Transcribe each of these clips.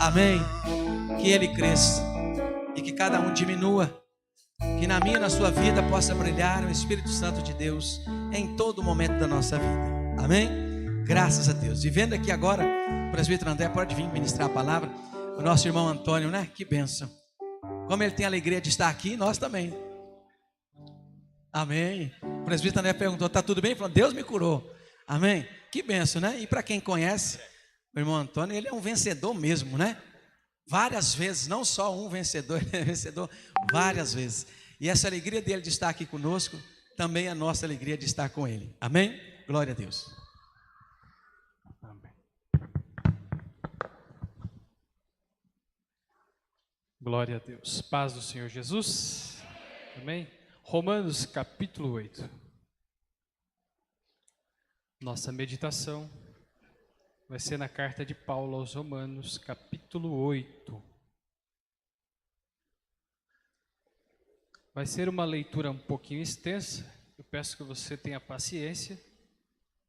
Amém. Que ele cresça e que cada um diminua. Que na minha e na sua vida possa brilhar o Espírito Santo de Deus em todo momento da nossa vida. Amém? Graças a Deus. E vendo aqui agora, o presbítero André pode vir ministrar a palavra. O nosso irmão Antônio, né? Que bênção. Como ele tem a alegria de estar aqui, nós também. Amém. O presbítero André perguntou, está tudo bem? Ele falou, Deus me curou. Amém. Que bênção, né? E para quem conhece, o irmão Antônio, ele é um vencedor mesmo, né? Várias vezes, não só um vencedor, ele é vencedor várias vezes. E essa alegria dele de estar aqui conosco, também é a nossa alegria de estar com ele. Amém? Glória a Deus. Amém. Glória a Deus. Paz do Senhor Jesus. Amém? Romanos capítulo 8. Nossa meditação vai ser na carta de Paulo aos Romanos, capítulo 8. Vai ser uma leitura um pouquinho extensa. Eu peço que você tenha paciência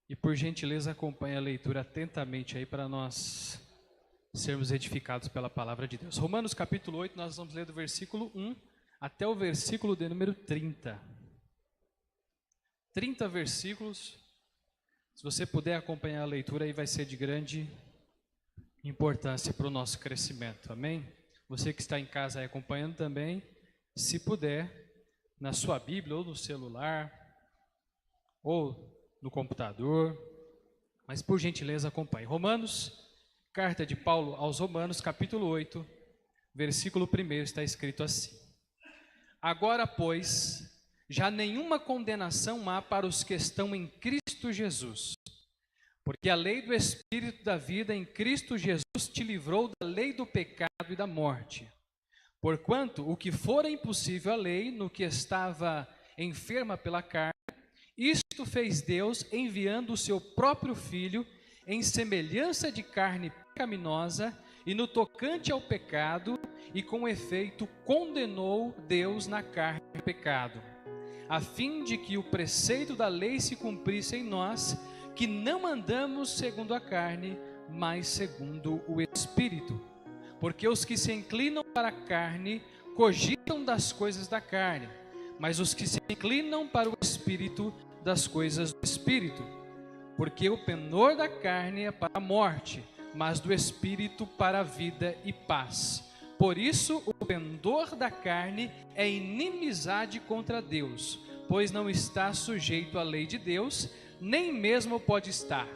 e, por gentileza, acompanhe a leitura atentamente aí para nós sermos edificados pela palavra de Deus. Romanos capítulo 8, nós vamos ler do versículo 1 até o versículo de número 30. 30 versículos. Se você puder acompanhar a leitura, aí vai ser de grande importância para o nosso crescimento, amém? Você que está em casa aí acompanhando também, se puder, na sua Bíblia ou no celular, ou no computador, mas por gentileza acompanhe. Romanos, carta de Paulo aos Romanos, capítulo 8, versículo 1, está escrito assim: Agora, pois, já nenhuma condenação há para os que estão em Cristo Jesus, porque a lei do Espírito da vida em Cristo Jesus te livrou da lei do pecado e da morte. Porquanto o que fora impossível à lei, no que estava enferma pela carne, isto fez Deus enviando o seu próprio Filho em semelhança de carne pecaminosa, e no tocante ao pecado, e com efeito condenou Deus na carne o pecado, a fim de que o preceito da lei se cumprisse em nós, que não andamos segundo a carne, mas segundo o Espírito. Porque os que se inclinam para a carne cogitam das coisas da carne, mas os que se inclinam para o Espírito, das coisas do Espírito. Porque o pendor da carne é para a morte, mas do Espírito para a vida e paz. Por isso, o pendor da carne é inimizade contra Deus, pois não está sujeito à lei de Deus, nem mesmo pode estar.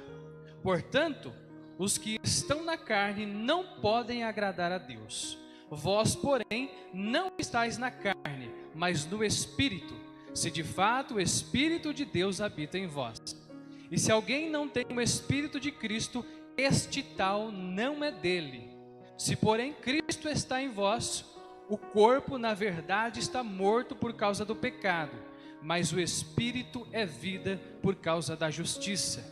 Portanto, os que estão na carne não podem agradar a Deus. Vós, porém, não estáis na carne, mas no Espírito, se de fato o Espírito de Deus habita em vós. E se alguém não tem o Espírito de Cristo, este tal não é dele. Se, porém, Cristo está em vós, o corpo, na verdade, está morto por causa do pecado, mas o Espírito é vida por causa da justiça.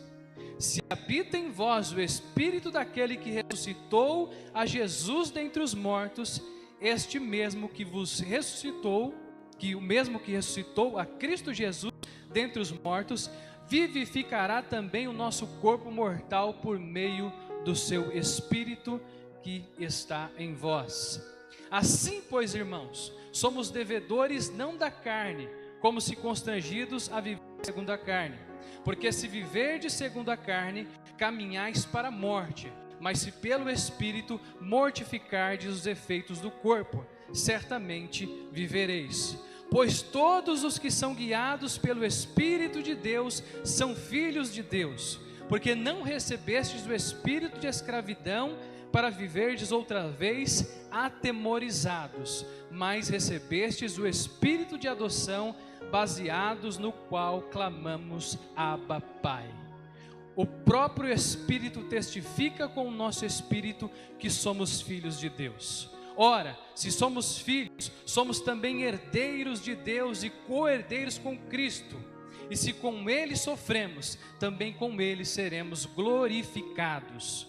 Se habita em vós o Espírito daquele que ressuscitou a Jesus dentre os mortos, este mesmo que vos ressuscitou, que o mesmo que ressuscitou a Cristo Jesus dentre os mortos, vivificará também o nosso corpo mortal por meio do seu Espírito que está em vós. Assim, pois, irmãos, somos devedores não da carne, como se constrangidos a viver segundo a carne. Porque se viverdes segundo a carne, caminhais para a morte, mas se pelo Espírito mortificardes os efeitos do corpo, certamente vivereis. Pois todos os que são guiados pelo Espírito de Deus são filhos de Deus. Porque não recebestes o espírito de escravidão para viverdes outra vez atemorizados, mas recebestes o espírito de adoção, baseados no qual clamamos Abba, Pai. O próprio Espírito testifica com o nosso espírito que somos filhos de Deus. Ora, se somos filhos, somos também herdeiros de Deus e co-herdeiros com Cristo. E se com Ele sofremos, também com Ele seremos glorificados.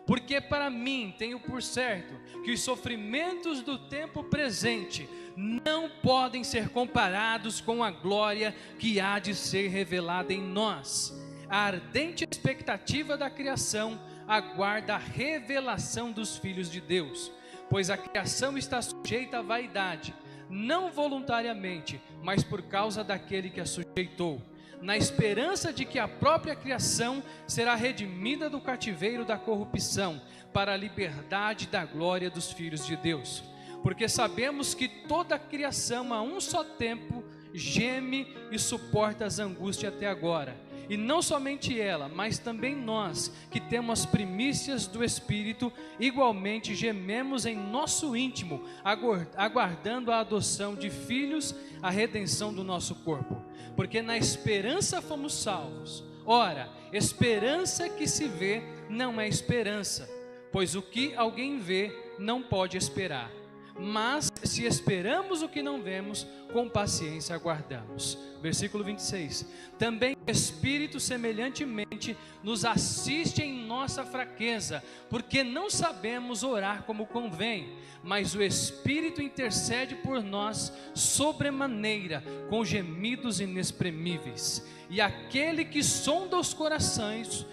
Porque para mim tenho por certo que os sofrimentos do tempo presente não podem ser comparados com a glória que há de ser revelada em nós. A ardente expectativa da criação aguarda a revelação dos filhos de Deus, pois a criação está sujeita à vaidade, não voluntariamente, mas por causa daquele que a sujeitou, na esperança de que a própria criação será redimida do cativeiro da corrupção, para a liberdade da glória dos filhos de Deus. Porque sabemos que toda a criação a um só tempo geme e suporta as angústias até agora. E não somente ela, mas também nós, que temos as primícias do Espírito, igualmente gememos em nosso íntimo, aguardando a adoção de filhos, a redenção do nosso corpo. Porque na esperança fomos salvos. Ora, esperança que se vê não é esperança, pois o que alguém vê não pode esperar. Mas se esperamos o que não vemos, com paciência aguardamos. Versículo 26. Também o Espírito semelhantemente nos assiste em nossa fraqueza, porque não sabemos orar como convém, mas o Espírito intercede por nós sobremaneira, com gemidos inexprimíveis. E aquele que sonda os corações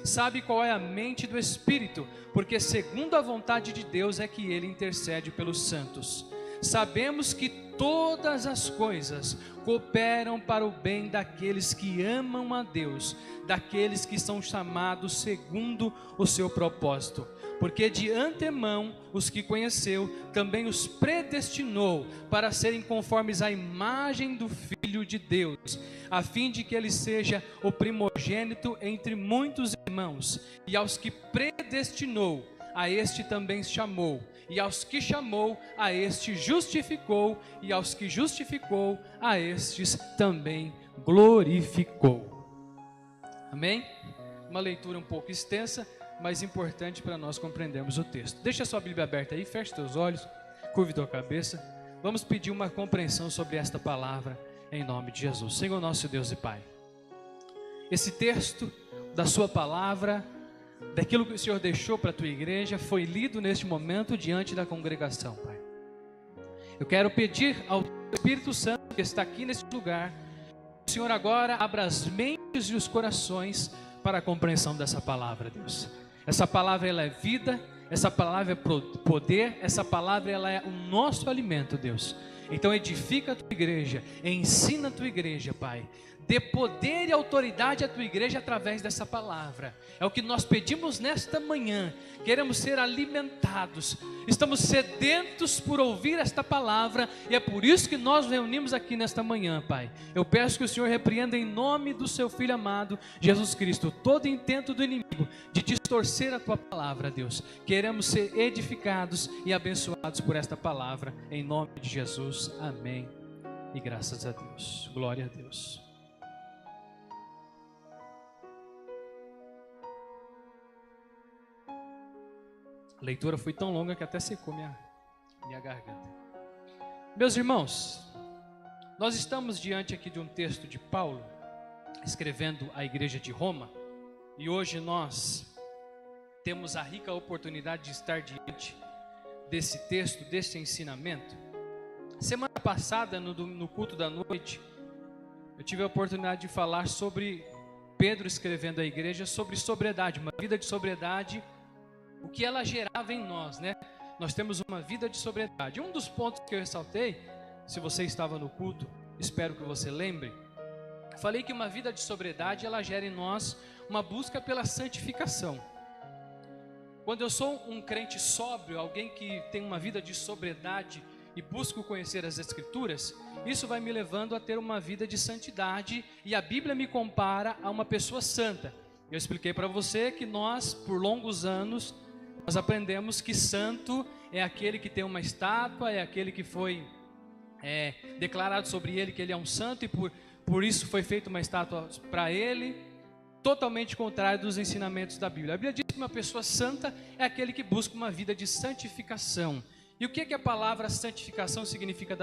sabe qual é a mente do Espírito, porque segundo a vontade de Deus é que ele intercede pelos santos. Sabemos que todas as coisas cooperam para o bem daqueles que amam a Deus, daqueles que são chamados segundo o seu propósito. Porque de antemão os que conheceu, também os predestinou para serem conformes à imagem do Filho de Deus, a fim de que ele seja o primogênito entre muitos irmãos. E aos que predestinou, a este também chamou. E aos que chamou, a este justificou. E aos que justificou, a estes também glorificou. Amém? Uma leitura um pouco extensa, mas importante para nós compreendermos o texto. Deixa a sua Bíblia aberta aí, feche teus olhos, curve tua cabeça. Vamos pedir uma compreensão sobre esta palavra, em nome de Jesus. Senhor nosso Deus e Pai, esse texto da sua palavra, daquilo que o Senhor deixou para a tua igreja, foi lido neste momento diante da congregação, Pai. Eu quero pedir ao Espírito Santo que está aqui nesse lugar, que o Senhor agora abra as mentes e os corações para a compreensão dessa palavra, Deus. Essa palavra, ela é vida, essa palavra é poder, essa palavra, ela é o nosso alimento, Deus. Então edifica a tua igreja, ensina a tua igreja, Pai. Dê poder e autoridade à tua igreja através dessa palavra. É o que nós pedimos nesta manhã. Queremos ser alimentados. Estamos sedentos por ouvir esta palavra. E é por isso que nós nos reunimos aqui nesta manhã, Pai. Eu peço que o Senhor repreenda em nome do seu Filho amado, Jesus Cristo, todo intento do inimigo de distorcer a tua palavra, Deus. Queremos ser edificados e abençoados por esta palavra. Em nome de Jesus. Amém. E graças a Deus. Glória a Deus. A leitura foi tão longa que até secou minha garganta. Meus irmãos, nós estamos diante aqui de um texto de Paulo, escrevendo à igreja de Roma, e hoje nós temos a rica oportunidade de estar diante desse texto, desse ensinamento. Semana passada, no culto da noite, eu tive a oportunidade de falar sobre Pedro escrevendo à igreja sobre sobriedade, uma vida de sobriedade, o que ela gerava em nós, né? Nós temos uma vida de sobriedade. Um dos pontos que eu ressaltei, se você estava no culto, espero que você lembre, falei que uma vida de sobriedade, ela gera em nós uma busca pela santificação. Quando eu sou um crente sóbrio, alguém que tem uma vida de sobriedade e busco conhecer as Escrituras, isso vai me levando a ter uma vida de santidade, e a Bíblia me compara a uma pessoa santa. Eu expliquei para você que nós, por longos anos, nós aprendemos que santo é aquele que tem uma estátua, é aquele que foi declarado sobre ele que ele é um santo, e por isso foi feita uma estátua para ele, totalmente contrário dos ensinamentos da Bíblia. A Bíblia diz que uma pessoa santa é aquele que busca uma vida de santificação. E o que a palavra santificação significa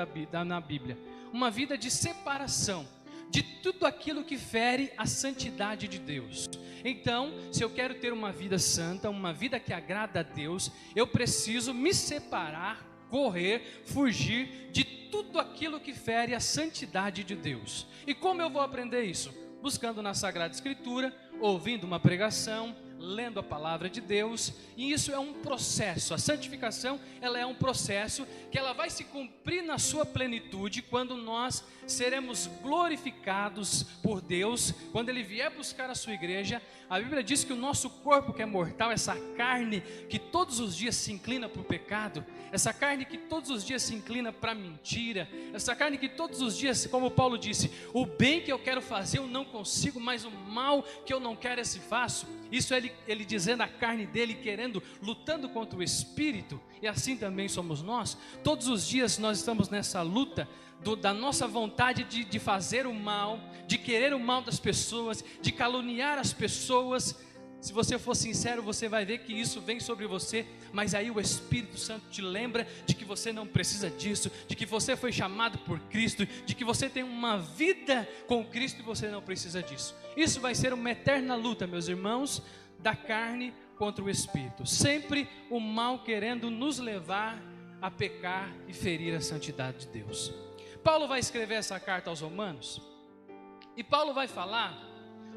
na Bíblia? Uma vida de separação de tudo aquilo que fere a santidade de Deus. Então, se eu quero ter uma vida santa, uma vida que agrada a Deus, eu preciso me separar, correr, fugir de tudo aquilo que fere a santidade de Deus. E como eu vou aprender isso? Buscando na Sagrada Escritura, ouvindo uma pregação, lendo a palavra de Deus, e isso é um processo. A santificação, ela é um processo que ela vai se cumprir na sua plenitude quando nós seremos glorificados por Deus, quando Ele vier buscar a sua igreja. A Bíblia diz que o nosso corpo que é mortal, essa carne que todos os dias se inclina para o pecado, essa carne que todos os dias se inclina para a mentira, essa carne que todos os dias, como Paulo disse, o bem que eu quero fazer eu não consigo, mas o mal que eu não quero esse faço. Isso é ele dizendo a carne dele, querendo, lutando contra o Espírito. E assim também somos nós. Todos os dias nós estamos nessa luta da nossa vontade de fazer o mal, de querer o mal das pessoas, de caluniar as pessoas. Se você for sincero, você vai ver que isso vem sobre você, mas aí o Espírito Santo te lembra de que você não precisa disso, de que você foi chamado por Cristo, de que você tem uma vida com Cristo e você não precisa disso. Isso vai ser uma eterna luta, meus irmãos, da carne contra o Espírito. Sempre o mal querendo nos levar a pecar e ferir a santidade de Deus. Paulo vai escrever essa carta aos Romanos, e Paulo vai falar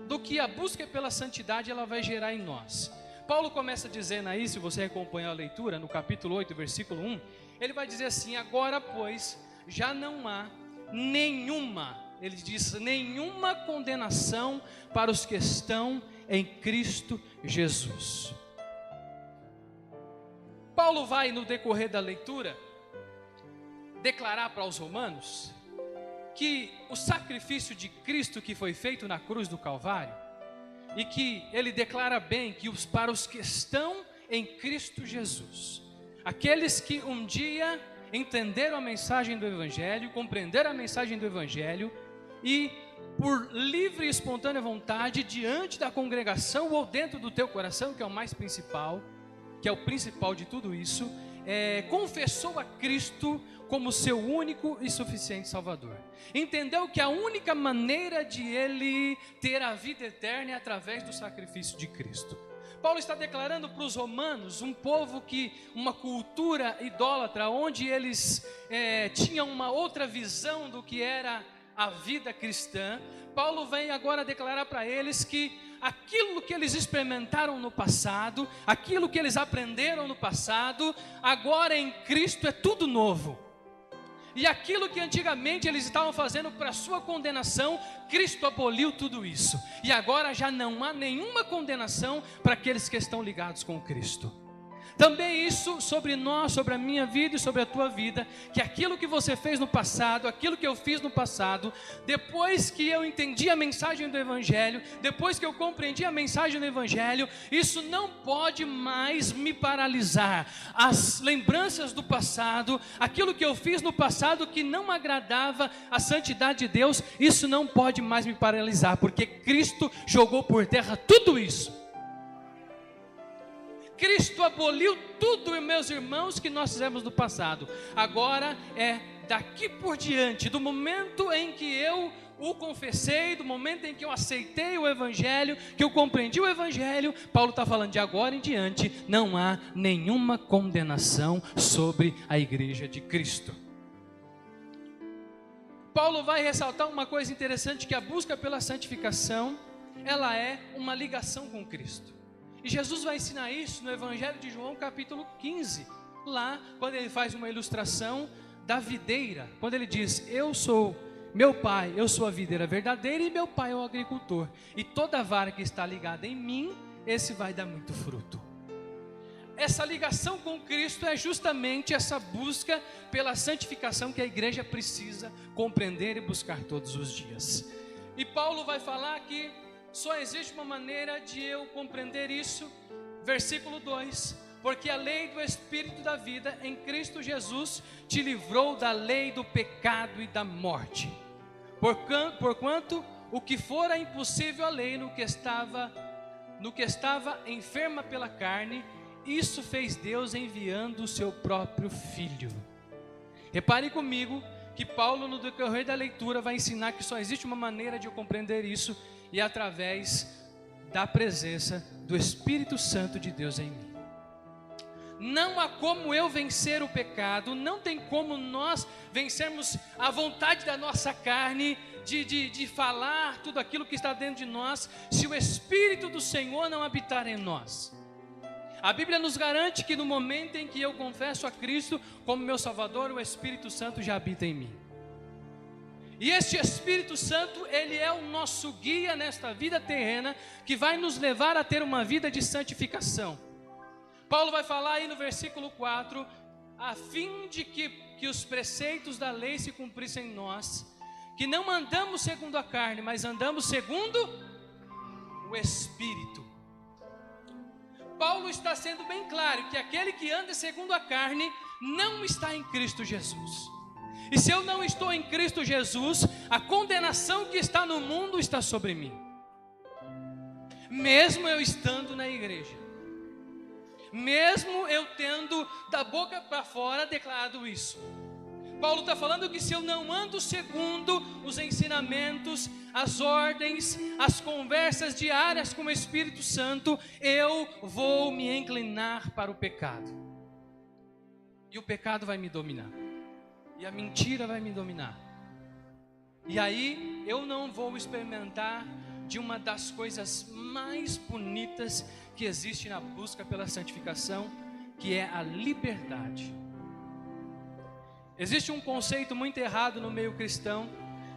do que a busca pela santidade ela vai gerar em nós. Paulo começa dizendo aí, se você acompanhar a leitura, no capítulo 8, versículo 1, ele vai dizer assim: agora pois, já não há nenhuma, ele diz, nenhuma condenação para os que estão em Cristo Jesus. Paulo vai, no decorrer da leitura, declarar para os romanos que o sacrifício de Cristo que foi feito na cruz do Calvário, e que ele declara bem que para os que estão em Cristo Jesus, aqueles que um dia entenderam a mensagem do Evangelho, compreenderam a mensagem do Evangelho, e por livre e espontânea vontade, diante da congregação ou dentro do teu coração, que é o mais principal, que é o principal de tudo isso, confessou a Cristo como seu único e suficiente Salvador. Entendeu que a única maneira de ele ter a vida eterna é através do sacrifício de Cristo. Paulo está declarando para os romanos, um povo que, uma cultura idólatra, onde eles tinham uma outra visão do que era a vida cristã. Paulo vem agora declarar para eles que aquilo que eles experimentaram no passado, aquilo que eles aprenderam no passado, agora em Cristo é tudo novo. E aquilo que antigamente eles estavam fazendo para sua condenação, Cristo aboliu tudo isso. E agora já não há nenhuma condenação para aqueles que estão ligados com Cristo. Também isso sobre nós, sobre a minha vida e sobre a tua vida, que aquilo que você fez no passado, aquilo que eu fiz no passado, depois que eu entendi a mensagem do Evangelho, depois que eu compreendi a mensagem do Evangelho, isso não pode mais me paralisar. As lembranças do passado, aquilo que eu fiz no passado que não agradava a santidade de Deus, isso não pode mais me paralisar, porque Cristo jogou por terra tudo isso. Cristo aboliu tudo, meus irmãos, que nós fizemos no passado. Agora é daqui por diante, do momento em que eu o confessei, do momento em que eu aceitei o Evangelho, que eu compreendi o Evangelho, Paulo está falando de agora em diante, não há nenhuma condenação sobre a igreja de Cristo. Paulo vai ressaltar uma coisa interessante, que a busca pela santificação, ela é uma ligação com Cristo. E Jesus vai ensinar isso no Evangelho de João capítulo 15, lá quando ele faz uma ilustração da videira, quando ele diz: eu sou meu pai, eu sou a videira verdadeira e meu pai é o agricultor, e toda vara que está ligada em mim, esse vai dar muito fruto. Essa ligação com Cristo é justamente essa busca pela santificação que a igreja precisa compreender e buscar todos os dias. E Paulo vai falar que só existe uma maneira de eu compreender isso, versículo 2: porque a lei do Espírito da vida em Cristo Jesus te livrou da lei do pecado e da morte. Porquanto o que fora impossível à lei no que estava enferma pela carne, isso fez Deus enviando o seu próprio Filho. Repare comigo que Paulo, no decorrer da leitura, vai ensinar que só existe uma maneira de eu compreender isso, e através da presença do Espírito Santo de Deus em mim. Não há como eu vencer o pecado, não tem como nós vencermos a vontade da nossa carne, de falar tudo aquilo que está dentro de nós, se o Espírito do Senhor não habitar em nós. A Bíblia nos garante que no momento em que eu confesso a Cristo como meu Salvador, o Espírito Santo já habita em mim. E este Espírito Santo, ele é o nosso guia nesta vida terrena, que vai nos levar a ter uma vida de santificação. Paulo vai falar aí no versículo 4, a fim de que os preceitos da lei se cumprissem em nós, que não andamos segundo a carne, mas andamos segundo o Espírito. Paulo está sendo bem claro que aquele que anda segundo a carne não está em Cristo Jesus. E se eu não estou em Cristo Jesus, a condenação que está no mundo está sobre mim, mesmo eu estando na igreja, mesmo eu tendo da boca para fora declarado isso. Paulo está falando que se eu não ando segundo os ensinamentos, as ordens, as conversas diárias com o Espírito Santo, eu vou me inclinar para o pecado. E o pecado vai me dominar. E a mentira vai me dominar. E aí eu não vou experimentar de uma das coisas mais bonitas que existe na busca pela santificação, que é a liberdade. Existe um conceito muito errado no meio cristão,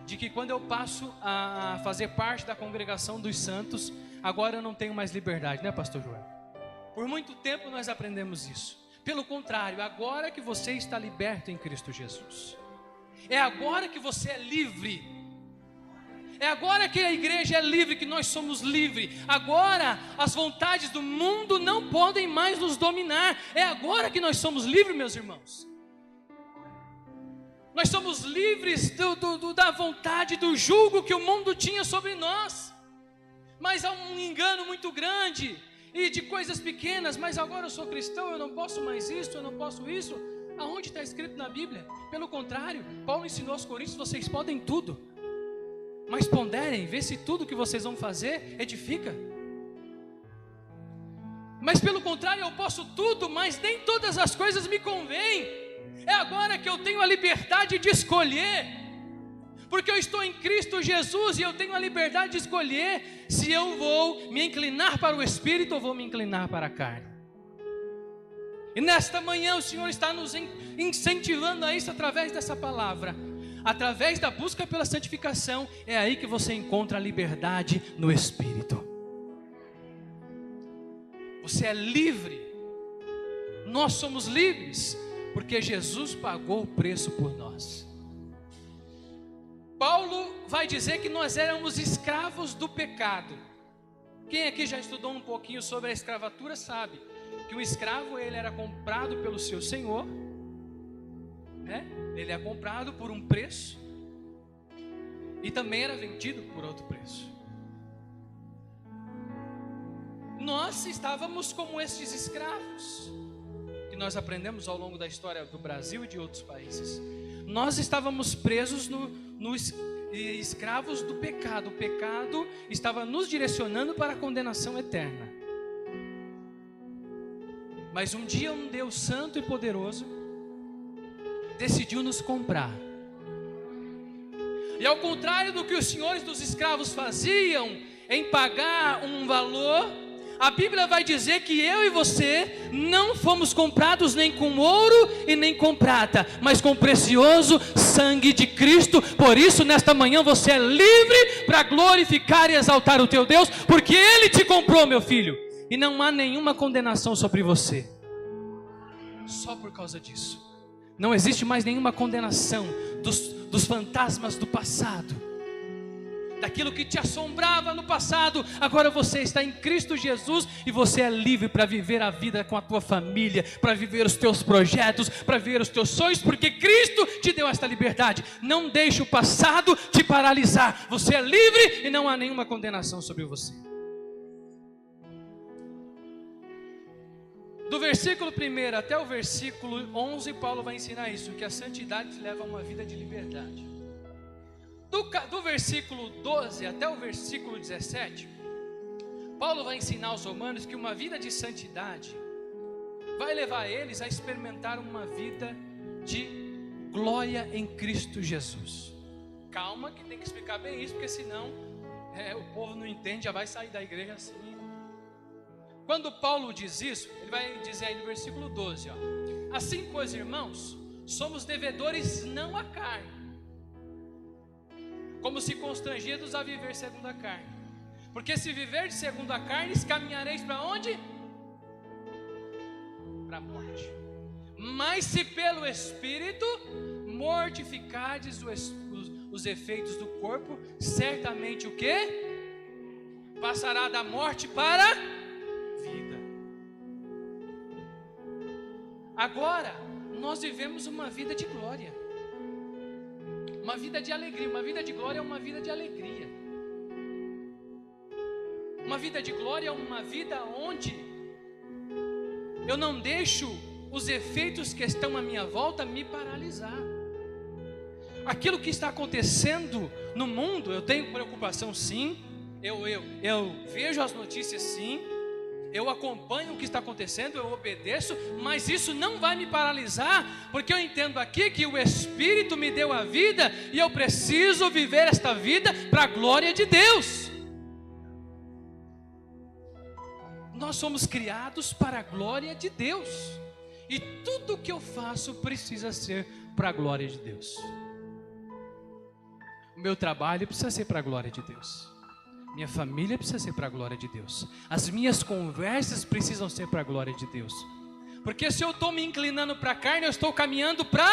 de que quando eu passo a fazer parte da congregação dos santos, agora eu não tenho mais liberdade, né, pastor Joel? Por muito tempo nós aprendemos isso. Pelo contrário, agora que você está liberto em Cristo Jesus, é agora que você é livre, é agora que a igreja é livre, que nós somos livres. Agora as vontades do mundo não podem mais nos dominar. É agora que nós somos livres, meus irmãos. Nós somos livres da vontade, do jugo que o mundo tinha sobre nós. Mas há um engano muito grande, e de coisas pequenas. Mas agora eu sou cristão, eu não posso mais isso, eu não posso isso. Aonde está escrito na Bíblia? Pelo contrário, Paulo ensinou aos coríntios: vocês podem tudo, mas ponderem, vê se tudo que vocês vão fazer edifica. Mas pelo contrário, eu posso tudo, mas nem todas as coisas me convêm. É agora que eu tenho a liberdade de escolher, porque eu estou em Cristo Jesus, e eu tenho a liberdade de escolher se eu vou me inclinar para o Espírito ou vou me inclinar para a carne. E nesta manhã o Senhor está nos incentivando a isso através dessa palavra. Através da busca pela santificação, é aí que você encontra a liberdade no Espírito. Você é livre. Nós somos livres porque Jesus pagou o preço por nós. Paulo vai dizer que nós éramos escravos do pecado. Quem aqui já estudou um pouquinho sobre a escravatura sabe que o escravo, ele era comprado pelo seu senhor, né? Ele é comprado por um preço e também era vendido por outro preço. Nós estávamos como estes escravos que nós aprendemos ao longo da história do Brasil e de outros países. Nós estávamos presos escravos do pecado. O pecado estava nos direcionando para a condenação eterna. Mas um dia um Deus santo e poderoso decidiu nos comprar. E ao contrário do que os senhores dos escravos faziam em pagar um valor, a Bíblia vai dizer que eu e você não fomos comprados nem com ouro e nem com prata, mas com o precioso sangue de Cristo. Por isso nesta manhã você é livre para glorificar e exaltar o teu Deus, porque Ele te comprou, meu filho, e não há nenhuma condenação sobre você. Só por causa disso não existe mais nenhuma condenação dos fantasmas do passado, daquilo que te assombrava no passado. Agora você está em Cristo Jesus e você é livre para viver a vida com a tua família, para viver os teus projetos, para viver os teus sonhos, porque Cristo te deu esta liberdade. Não deixe o passado te paralisar. Você é livre e não há nenhuma condenação sobre você. Do versículo 1 até o versículo 11, Paulo vai ensinar isso, que a santidade te leva a uma vida de liberdade. Do versículo 12 até o versículo 17, Paulo vai ensinar aos romanos que uma vida de santidade vai levar eles a experimentar uma vida de glória em Cristo Jesus. Calma que tem que explicar bem isso, porque senão o povo não entende, já vai sair da igreja assim. Quando Paulo diz isso, ele vai dizer aí no versículo 12, ó: assim, pois, irmãos, somos devedores não à carne, como se constrangidos a viver segundo a carne. Porque se viver segundo a carne, caminhareis para onde? Para a morte. Mas se pelo Espírito mortificardes os efeitos do corpo, certamente o quê? Passará da morte para a vida. Agora, nós vivemos uma vida de glória, uma vida de alegria. Uma vida de glória é uma vida de alegria. Uma vida de glória é uma vida onde eu não deixo os efeitos que estão à minha volta me paralisar. Aquilo que está acontecendo no mundo, eu tenho preocupação sim, eu vejo as notícias sim, eu acompanho o que está acontecendo, eu obedeço, mas isso não vai me paralisar, porque eu entendo aqui que o Espírito me deu a vida e eu preciso viver esta vida para a glória de Deus. Nós somos criados para a glória de Deus, e tudo que eu faço precisa ser para a glória de Deus. O meu trabalho precisa ser para a glória de Deus. Minha família precisa ser para a glória de Deus. As minhas conversas precisam ser para a glória de Deus. Porque se eu estou me inclinando para a carne, eu estou caminhando para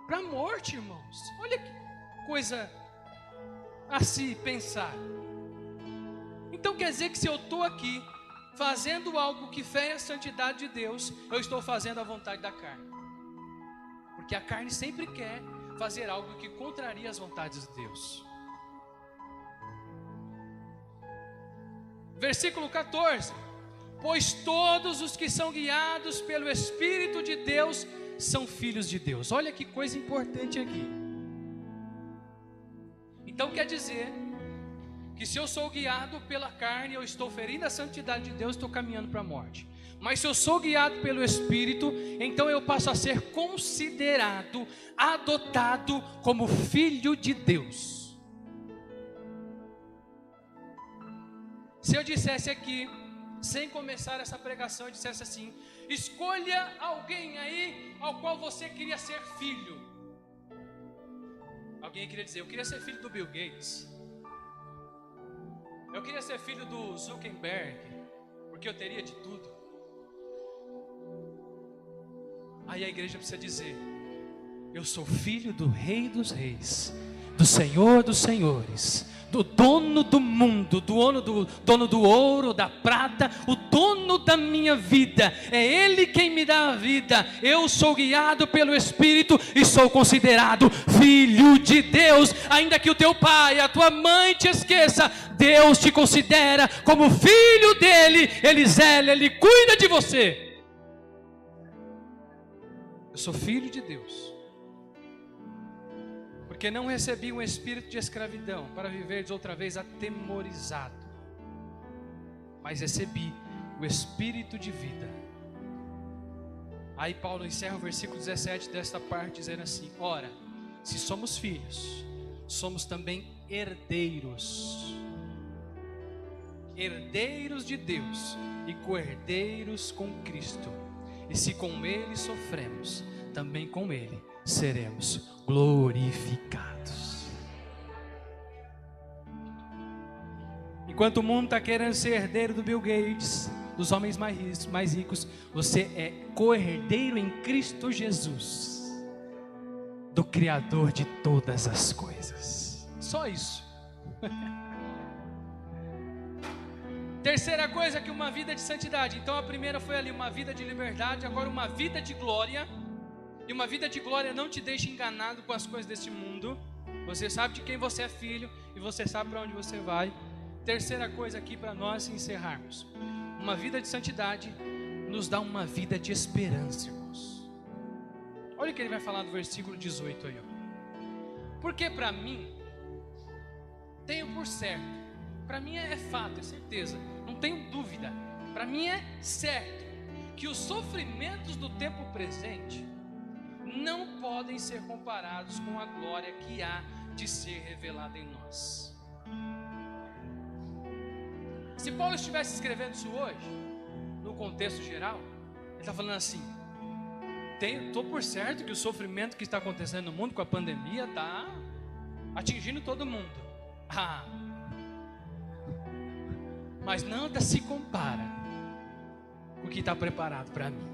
a morte, irmãos. Olha que coisa a se pensar. Então quer dizer que se eu estou aqui fazendo algo que fere a santidade de Deus, eu estou fazendo a vontade da carne. Porque a carne sempre quer fazer algo que contraria as vontades de Deus. Versículo 14: pois todos os que são guiados pelo Espírito de Deus são filhos de Deus. Olha que coisa importante aqui. Então quer dizer que se eu sou guiado pela carne, eu estou ferindo a santidade de Deus, estou caminhando para a morte. Mas se eu sou guiado pelo Espírito, então eu passo a ser considerado, adotado como filho de Deus. Se eu dissesse aqui, sem começar essa pregação, eu dissesse assim: escolha alguém aí ao qual você queria ser filho. Alguém queria dizer: eu queria ser filho do Bill Gates, eu queria ser filho do Zuckerberg, porque eu teria de tudo. Aí a igreja precisa dizer: eu sou filho do Rei dos Reis, do Senhor dos Senhores, do dono do mundo, dono do ouro, da prata, o dono da minha vida. É Ele quem me dá a vida. Eu sou guiado pelo Espírito e sou considerado filho de Deus. Ainda que o teu pai, a tua mãe te esqueça, Deus te considera como filho dele. Ele zela, Ele cuida de você. Eu sou filho de Deus, porque não recebi um espírito de escravidão para viveres outra vez atemorizado, mas recebi o espírito de vida. Aí Paulo encerra o versículo 17 desta parte dizendo assim: ora, se somos filhos, somos também herdeiros, herdeiros de Deus e co-herdeiros com Cristo. E se com Ele sofremos, também com Ele seremos glorificados. Enquanto o mundo está querendo ser herdeiro do Bill Gates, dos homens mais ricos, você é co-herdeiro em Cristo Jesus, do Criador de todas as coisas. Só isso. Terceira coisa, que uma vida de santidade. Então a primeira foi ali uma vida de liberdade, agora uma vida de glória. E uma vida de glória não te deixa enganado com as coisas deste mundo. Você sabe de quem você é filho e você sabe para onde você vai. Terceira coisa aqui para nós encerrarmos: uma vida de santidade nos dá uma vida de esperança, irmãos. Olha o que ele vai falar no versículo 18 aí, ó. Porque para mim, tenho por certo, para mim é fato, é certeza, não tenho dúvida, para mim é certo, que os sofrimentos do tempo presente não podem ser comparados com a glória que há de ser revelada em nós. Se Paulo estivesse escrevendo isso hoje, no contexto geral, ele está falando assim: estou por certo que o sofrimento que está acontecendo no mundo com a pandemia está atingindo todo mundo. Mas nada se compara com o que está preparado para mim.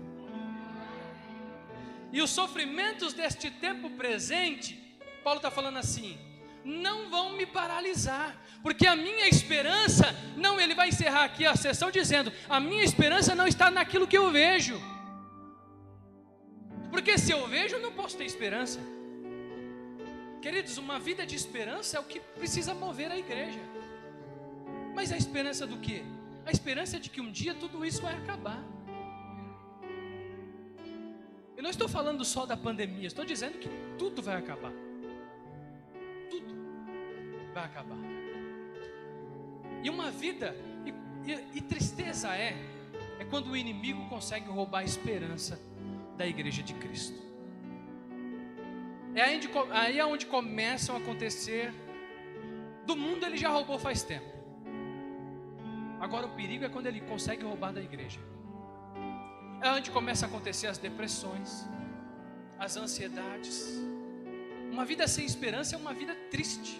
E os sofrimentos deste tempo presente, Paulo está falando assim, não vão me paralisar, porque a minha esperança, não, ele vai encerrar aqui a sessão dizendo, a minha esperança não está naquilo que eu vejo, porque se eu vejo eu não posso ter esperança. Queridos, uma vida de esperança é o que precisa mover a igreja. Mas a esperança do quê? A esperança de que um dia tudo isso vai acabar. Eu não estou falando só da pandemia, estou dizendo que tudo vai acabar. Tudo vai acabar. E uma vida, e tristeza é quando o inimigo consegue roubar a esperança da igreja de Cristo. Aí é onde começam a acontecer. Do mundo ele já roubou faz tempo. Agora o perigo é quando ele consegue roubar da igreja. É onde começa a acontecer as depressões, as ansiedades. Uma vida sem esperança é uma vida triste.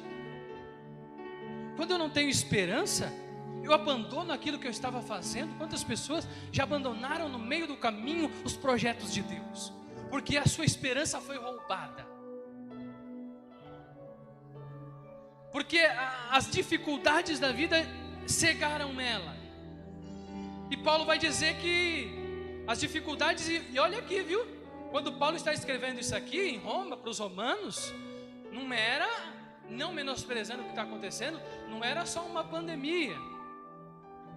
Quando eu não tenho esperança, eu abandono aquilo que eu estava fazendo. Quantas pessoas já abandonaram no meio do caminho os projetos de Deus, porque a sua esperança foi roubada, porque as dificuldades da vida cegaram ela. E Paulo vai dizer que as dificuldades, e olha aqui, viu? Quando Paulo está escrevendo isso aqui em Roma, para os romanos, não menosprezando o que está acontecendo, não era só uma pandemia.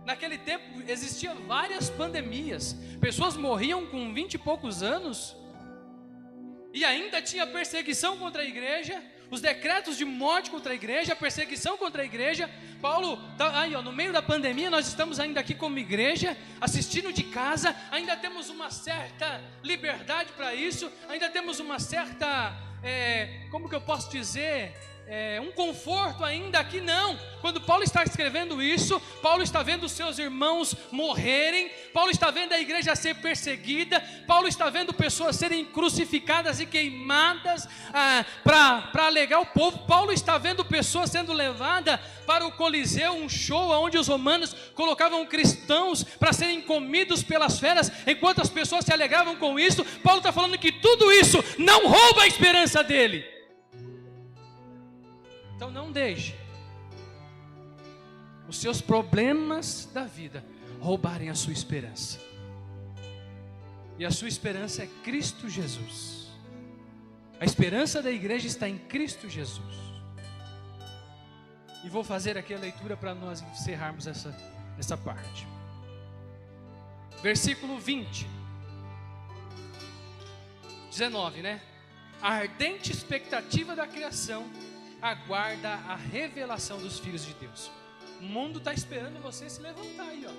Naquele tempo existiam várias pandemias, pessoas morriam com 20 e poucos anos, e ainda tinha perseguição contra a igreja, os decretos de morte contra a igreja, a perseguição contra a igreja. Paulo está aí, no meio da pandemia, nós estamos ainda aqui como igreja, assistindo de casa, ainda temos uma certa liberdade para isso, ainda temos uma certa, como que eu posso dizer, um conforto ainda aqui. Não, quando Paulo está escrevendo isso, Paulo está vendo os seus irmãos morrerem, Paulo está vendo a igreja ser perseguida, Paulo está vendo pessoas serem crucificadas e queimadas para alegar o povo. Paulo está vendo pessoas sendo levadas para o Coliseu, um show onde os romanos colocavam cristãos para serem comidos pelas feras, enquanto as pessoas se alegravam com isso. Paulo está falando que tudo isso não rouba a esperança dele. Então não deixe os seus problemas da vida roubarem a sua esperança. E a sua esperança é Cristo Jesus. A esperança da igreja está em Cristo Jesus. E vou fazer aqui a leitura para nós encerrarmos essa parte. Versículo 20. 19, né? A ardente expectativa da criação aguarda a revelação dos filhos de Deus. O mundo está esperando você se levantar aí, ó.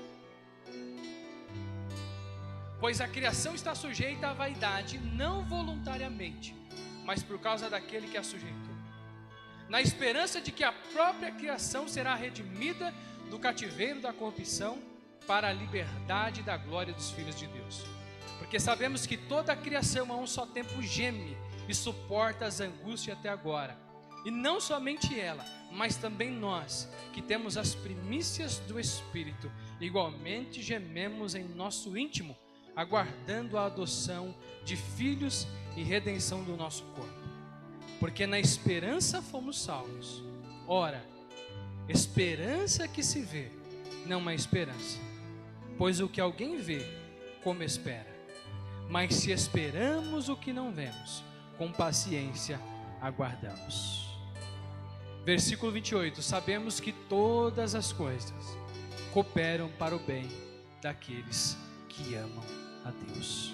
Pois a criação está sujeita à vaidade, não voluntariamente, mas por causa daquele que a sujeitou, na esperança de que a própria criação será redimida do cativeiro da corrupção para a liberdade da glória dos filhos de Deus. Porque sabemos que toda a criação a um só tempo geme e suporta as angústias até agora. E não somente ela, mas também nós, que temos as primícias do Espírito, igualmente gememos em nosso íntimo, aguardando a adoção de filhos e redenção do nosso corpo. Porque na esperança fomos salvos. Ora, esperança que se vê, não é esperança. Pois o que alguém vê, como espera. Mas se esperamos o que não vemos, com paciência aguardamos. Versículo 28, sabemos que todas as coisas cooperam para o bem daqueles que amam a Deus,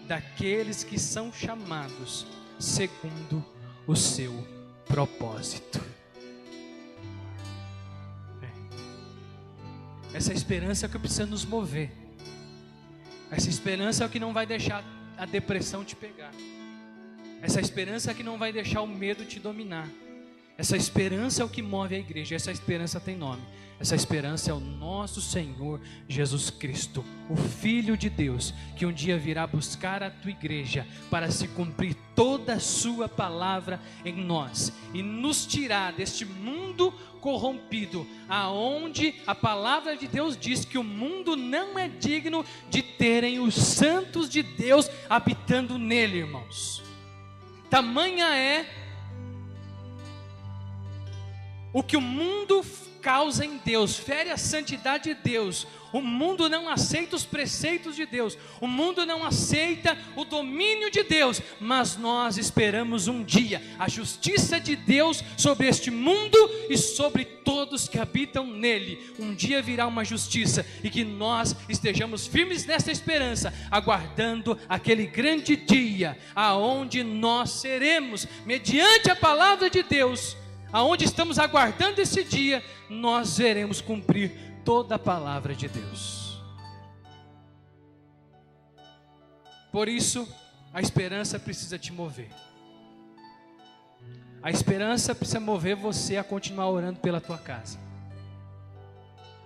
daqueles que são chamados segundo o seu propósito. Essa esperança é que precisa nos mover. Essa esperança é o que não vai deixar a depressão te pegar. Essa esperança é que não vai deixar o medo te dominar. Essa esperança é o que move a igreja. Essa esperança tem nome. Essa esperança é o nosso Senhor Jesus Cristo, o Filho de Deus, que um dia virá buscar a tua igreja para se cumprir toda a sua palavra em nós e nos tirar deste mundo corrompido, aonde a palavra de Deus diz que o mundo não é digno de terem os santos de Deus habitando nele, irmãos. Tamanha é o que o mundo causa em Deus, fere a santidade de Deus. O mundo não aceita os preceitos de Deus, o mundo não aceita o domínio de Deus, mas nós esperamos um dia a justiça de Deus sobre este mundo e sobre todos que habitam nele. Um dia virá uma justiça e que nós estejamos firmes nessa esperança, aguardando aquele grande dia, aonde nós seremos, mediante a palavra de Deus, aonde estamos aguardando esse dia, nós veremos cumprir toda a palavra de Deus. Por isso, a esperança precisa te mover. A esperança precisa mover você a continuar orando pela tua casa.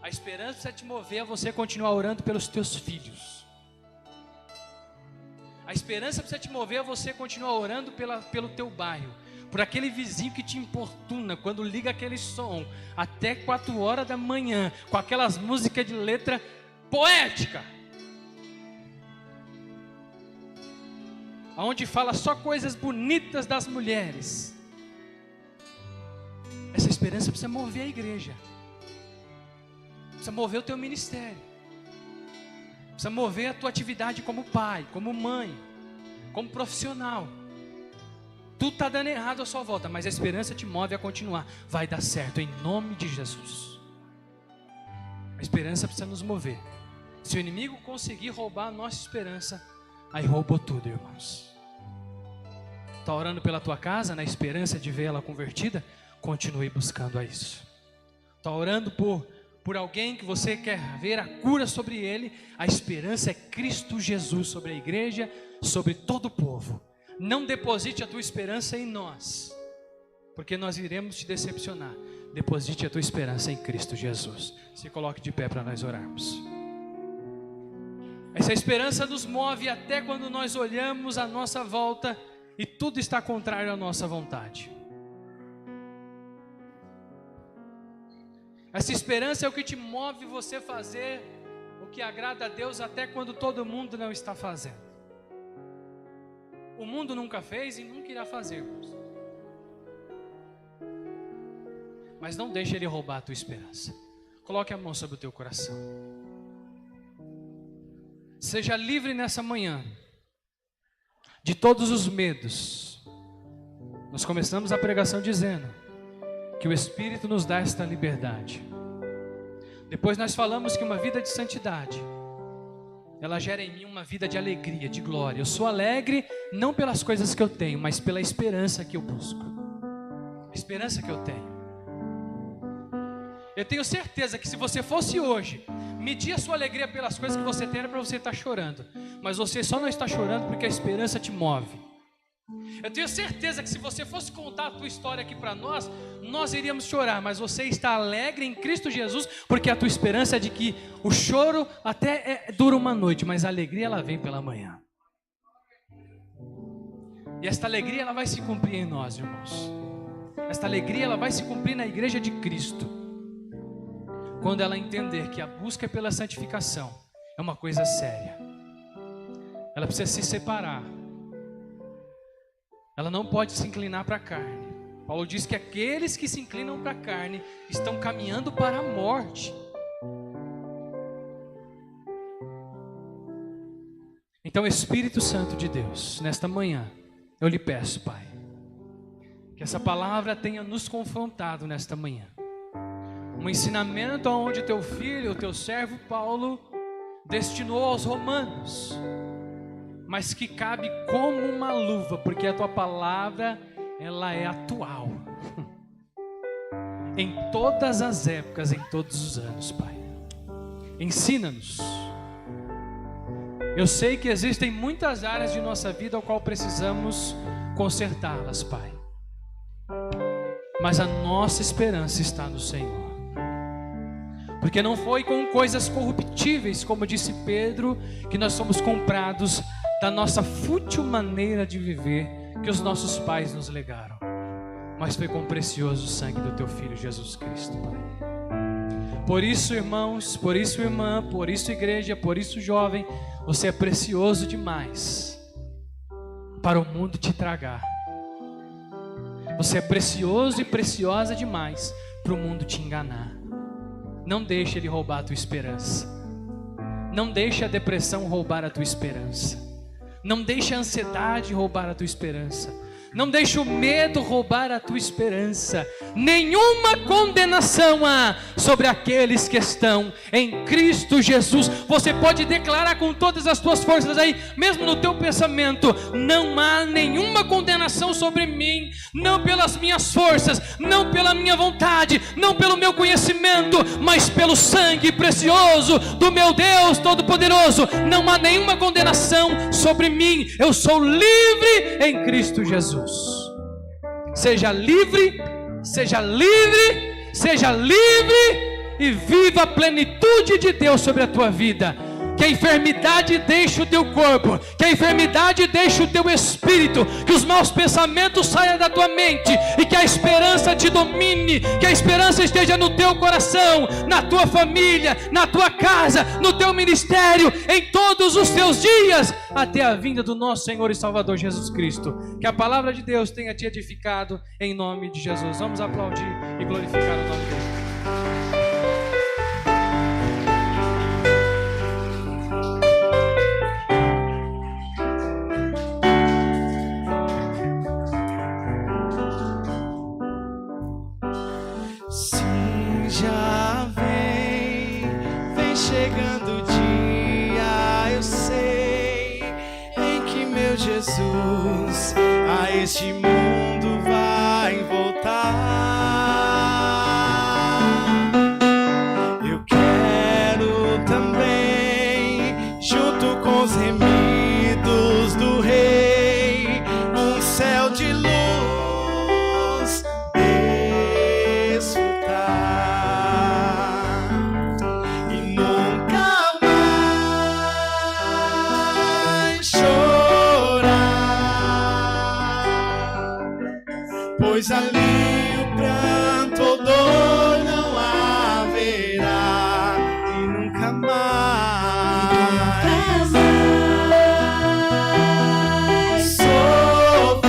A esperança precisa te mover a você continuar orando pelos teus filhos. A esperança precisa te mover a você continuar orando pelo teu bairro, por aquele vizinho que te importuna quando liga aquele som até 4 horas da manhã, com aquelas músicas de letra poética, aonde fala só coisas bonitas das mulheres. Essa esperança precisa mover a igreja, precisa mover o teu ministério, precisa mover a tua atividade como pai, como mãe, como profissional. Tudo está dando errado à sua volta, mas a esperança te move a continuar. Vai dar certo em nome de Jesus. A esperança precisa nos mover. Se o inimigo conseguir roubar a nossa esperança, aí roubou tudo, irmãos. Está orando pela tua casa na esperança de ver ela convertida? Continue buscando a isso. Está orando por alguém que você quer ver a cura sobre ele? A esperança é Cristo Jesus sobre a igreja, sobre todo o povo. Não deposite a tua esperança em nós, porque nós iremos te decepcionar. Deposite a tua esperança em Cristo Jesus. Se coloque de pé para nós orarmos. Essa esperança nos move até quando nós olhamos à nossa volta e tudo está contrário à nossa vontade. Essa esperança é o que te move você fazer o que agrada a Deus até quando todo mundo não está fazendo. O mundo nunca fez e nunca irá fazer, irmãos. Mas não deixe ele roubar a tua esperança. Coloque a mão sobre o teu coração. Seja livre nessa manhã de todos os medos. Nós começamos a pregação dizendo que o Espírito nos dá esta liberdade. Depois nós falamos que uma vida de santidade, ela gera em mim uma vida de alegria, de glória. Eu sou alegre não pelas coisas que eu tenho, mas pela esperança que eu busco. A esperança que eu tenho. Eu tenho certeza que se você fosse hoje medir a sua alegria pelas coisas que você tem, era para você estar chorando. Mas você só não está chorando porque a esperança te move. Eu tenho certeza que se você fosse contar a tua história aqui para nós, nós iríamos chorar, mas você está alegre em Cristo Jesus, porque a tua esperança é de que o choro até dura uma noite, mas a alegria ela vem pela manhã. E esta alegria ela vai se cumprir em nós, irmãos. Esta alegria ela vai se cumprir na igreja de Cristo, quando ela entender que a busca pela santificação é uma coisa séria. Ela precisa se separar. Ela não pode se inclinar para a carne. Paulo diz que aqueles que se inclinam para a carne estão caminhando para a morte. Então, Espírito Santo de Deus, nesta manhã, eu lhe peço, Pai, que essa palavra tenha nos confrontado nesta manhã. Um ensinamento onde o teu filho, o teu servo Paulo, destinou aos romanos, mas que cabe como uma luva, porque a tua palavra, ela é atual, em todas as épocas, em todos os anos, Pai. Ensina-nos Eu sei que existem muitas áreas de nossa vida ao qual precisamos consertá-las, Pai. Mas a nossa esperança está no Senhor. Porque não foi com coisas corruptíveis, como disse Pedro, que nós somos comprados da nossa fútil maneira de viver que os nossos pais nos legaram. Mas foi com o precioso sangue do Teu Filho Jesus Cristo, Pai. Por isso, irmãos, por isso, irmã, por isso, igreja, por isso, jovem, você é precioso demais para o mundo te tragar. Você é precioso e preciosa demais para o mundo te enganar. Não deixe ele roubar a tua esperança. Não deixe a depressão roubar a tua esperança. Não deixe a ansiedade roubar a tua esperança. Não deixe o medo roubar a tua esperança. Nenhuma condenação há sobre aqueles que estão em Cristo Jesus. Você pode declarar com todas as tuas forças aí, mesmo no teu pensamento: não há nenhuma condenação sobre mim, não pelas minhas forças, não pela minha vontade, não pelo meu conhecimento, mas pelo sangue precioso do meu Deus Todo-Poderoso. Não há nenhuma condenação sobre mim. Eu sou livre em Cristo Jesus. Seja livre, seja livre, seja livre e viva a plenitude de Deus sobre a tua vida. Que a enfermidade deixe o teu corpo, que a enfermidade deixe o teu espírito, que os maus pensamentos saiam da tua mente e que a esperança te domine, que a esperança esteja no teu coração, na tua família, na tua casa, no teu ministério, em todos os teus dias, até a vinda do nosso Senhor e Salvador Jesus Cristo. Que a palavra de Deus tenha te edificado em nome de Jesus. Vamos aplaudir e glorificar o nome dele. Já vem chegando o dia, eu sei, em que meu Jesus a este mundo vai voltar. Eu quero também, junto com os remidos do Rei, um céu de luz. Pois ali o pranto ou dor não haverá e nunca mais sofrer.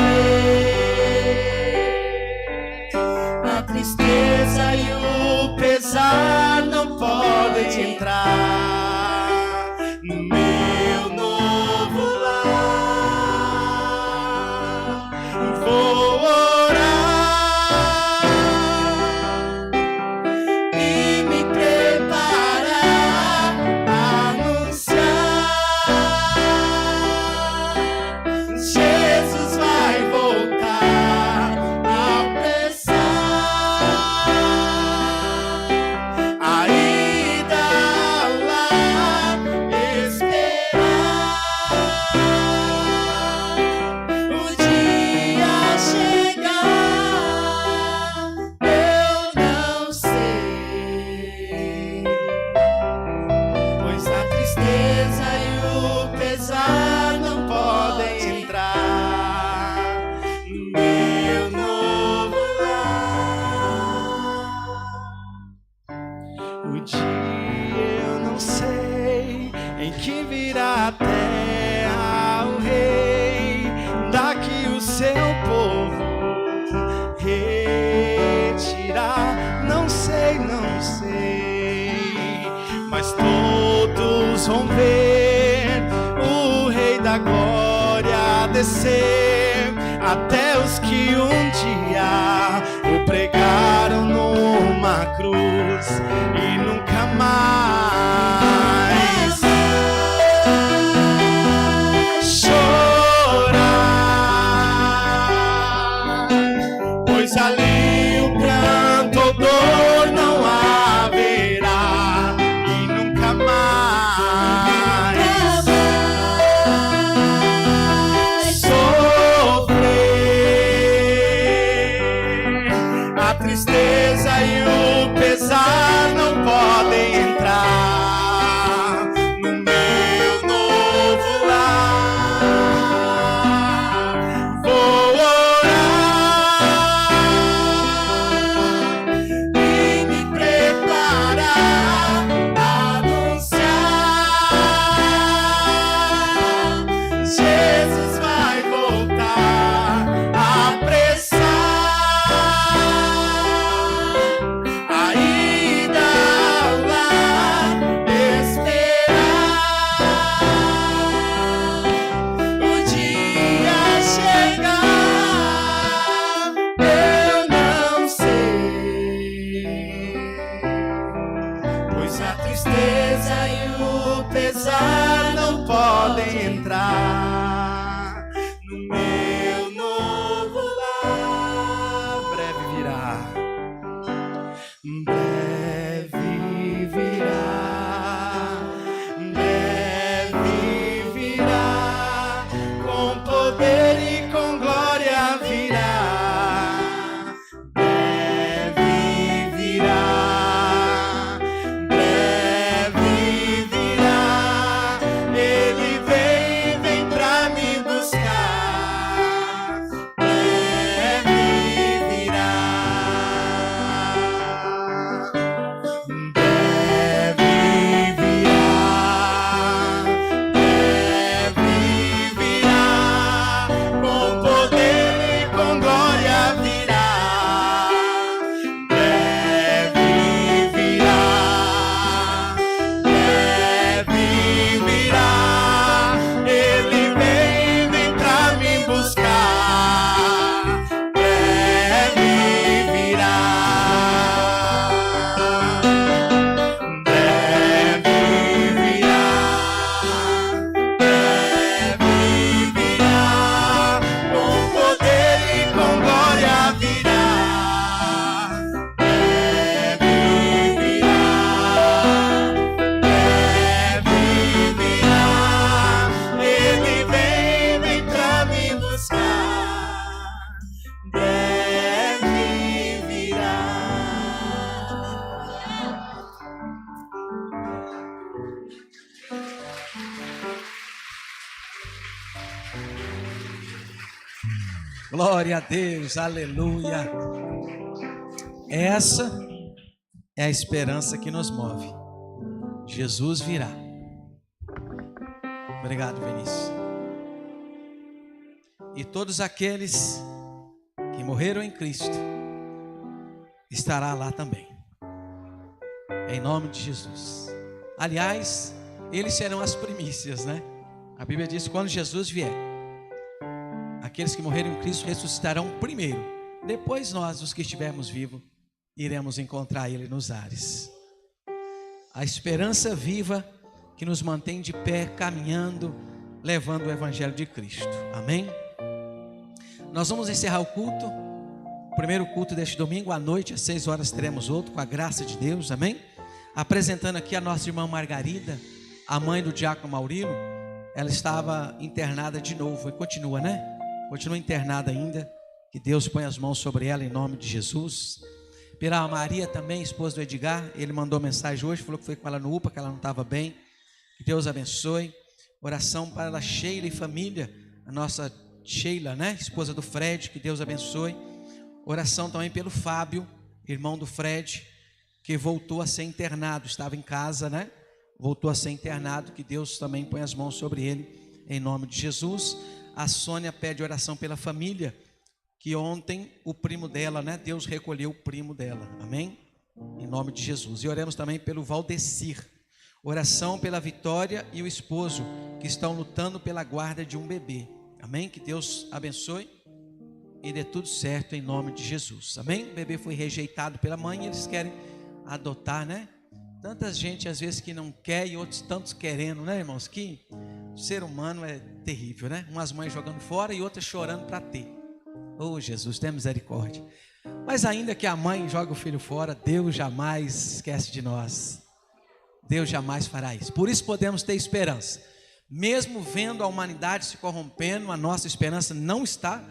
A tristeza e o pesar não podem entrar no meu novo lar. Vou vão ver o Rei da Glória descer, até os que um dia o pregaram numa cruz e nunca mais chorar, pois ali o pranto ou dor não haverá e nunca mais Deus, a tristeza e o pesar não podem entrar no meu novo lar. Breve virá, breve virá, breve virá, com poder e com glória virá. Glória a Deus, aleluia. Essa é a esperança que nos move. Jesus virá. Obrigado, Vinícius. E todos aqueles que morreram em Cristo estará lá também. Em nome de Jesus. Aliás, eles serão as primícias, né? A Bíblia diz que quando Jesus vier, aqueles que morreram em Cristo ressuscitarão primeiro. Depois nós, os que estivermos vivos, iremos encontrar Ele nos ares. A esperança viva que nos mantém de pé, caminhando, levando o Evangelho de Cristo. Amém? Nós vamos encerrar o culto. O primeiro culto deste domingo à noite, às 6 horas, teremos outro, com a graça de Deus. Amém? Apresentando aqui a nossa irmã Margarida, a mãe do diácono Maurilo. Ela estava internada de novo e continua, né? Continua internada ainda. Que Deus ponha as mãos sobre ela em nome de Jesus. Pela Maria também, esposa do Edgar, ele mandou mensagem hoje, falou que foi com ela no UPA, que ela não estava bem. Que Deus abençoe. Oração para a Sheila e família, a nossa Sheila, né? Esposa do Fred, que Deus abençoe. Oração também pelo Fábio, irmão do Fred, que voltou a ser internado, estava em casa, né? Voltou a ser internado, que Deus também ponha as mãos sobre ele, em nome de Jesus. A Sônia pede oração pela família, que ontem o primo dela, né? Deus recolheu o primo dela, amém? Em nome de Jesus. E oremos também pelo Valdecir. Oração pela Vitória e o esposo, que estão lutando pela guarda de um bebê, amém? Que Deus abençoe e dê tudo certo em nome de Jesus, amém? O bebê foi rejeitado pela mãe e eles querem adotar, né? Tanta gente às vezes que não quer e outros tantos querendo, né, irmãos? Que o ser humano é terrível, né? Umas mães jogando fora e outras chorando para ter. Oh, Jesus, tenha misericórdia. Mas ainda que a mãe jogue o filho fora, Deus jamais esquece de nós. Deus jamais fará isso. Por isso podemos ter esperança. Mesmo vendo a humanidade se corrompendo, a nossa esperança não está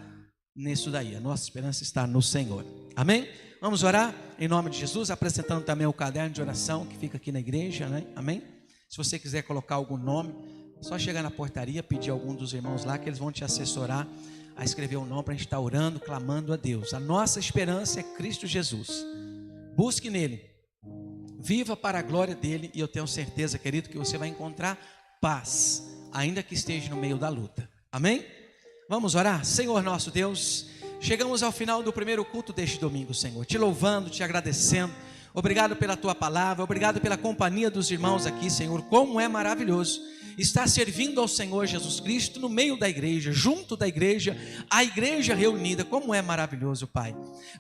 nisso daí. A nossa esperança está no Senhor. Amém? Vamos orar em nome de Jesus, apresentando também o caderno de oração que fica aqui na igreja, né? Amém? Se você quiser colocar algum nome, é só chegar na portaria, pedir a algum dos irmãos lá, que eles vão te assessorar a escrever o nome para a gente estar orando, clamando a Deus. A nossa esperança é Cristo Jesus. Busque nele, viva para a glória dele, e eu tenho certeza, querido, que você vai encontrar paz, ainda que esteja no meio da luta. Amém? Vamos orar? Senhor nosso Deus, chegamos ao final do primeiro culto deste domingo, Senhor, te louvando, te agradecendo. Obrigado pela tua palavra, obrigado pela companhia dos irmãos aqui, Senhor. Como é maravilhoso está servindo ao Senhor Jesus Cristo no meio da igreja, junto da igreja, a igreja reunida. Como é maravilhoso, Pai.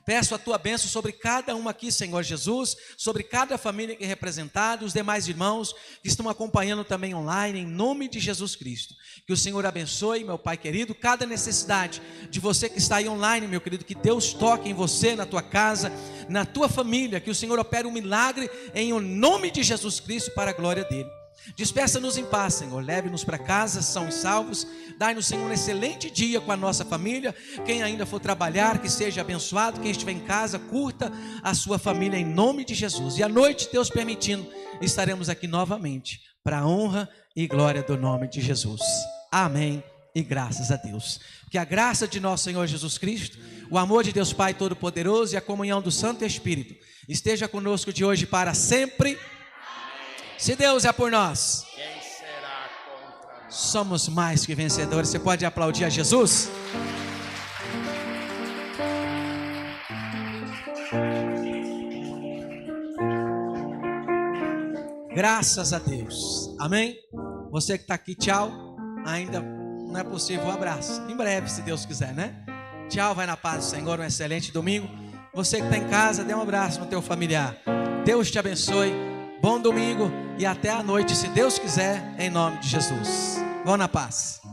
Peço a tua bênção sobre cada um aqui, Senhor Jesus, sobre cada família que é representada, os demais irmãos que estão acompanhando também online, em nome de Jesus Cristo. Que o Senhor abençoe, meu Pai querido, cada necessidade de você que está aí online, meu querido, que Deus toque em você, na tua casa, na tua família, que o Senhor opere um milagre em nome de Jesus Cristo para a glória dele. Despeça-nos em paz, Senhor, leve-nos para casa, são e salvos. Dai-nos, Senhor, um excelente dia com a nossa família. Quem ainda for trabalhar, que seja abençoado. Quem estiver em casa, curta a sua família em nome de Jesus. E à noite, Deus permitindo, estaremos aqui novamente para a honra e glória do nome de Jesus. Amém e graças a Deus. Que a graça de nosso Senhor Jesus Cristo, o amor de Deus Pai Todo-Poderoso e a comunhão do Santo Espírito esteja conosco de hoje para sempre. Se Deus é por nós, Quem será contra nós? somos mais que vencedores. Você pode aplaudir a Jesus? Graças a Deus. Amém? Você que está aqui, tchau. Ainda não é possível um abraço. Em breve, se Deus quiser, né? Tchau, vai na paz do Senhor. Um excelente domingo. Você que está em casa, dê um abraço no teu familiar. Deus te abençoe. Bom domingo e até a noite, se Deus quiser, em nome de Jesus. Vão na paz.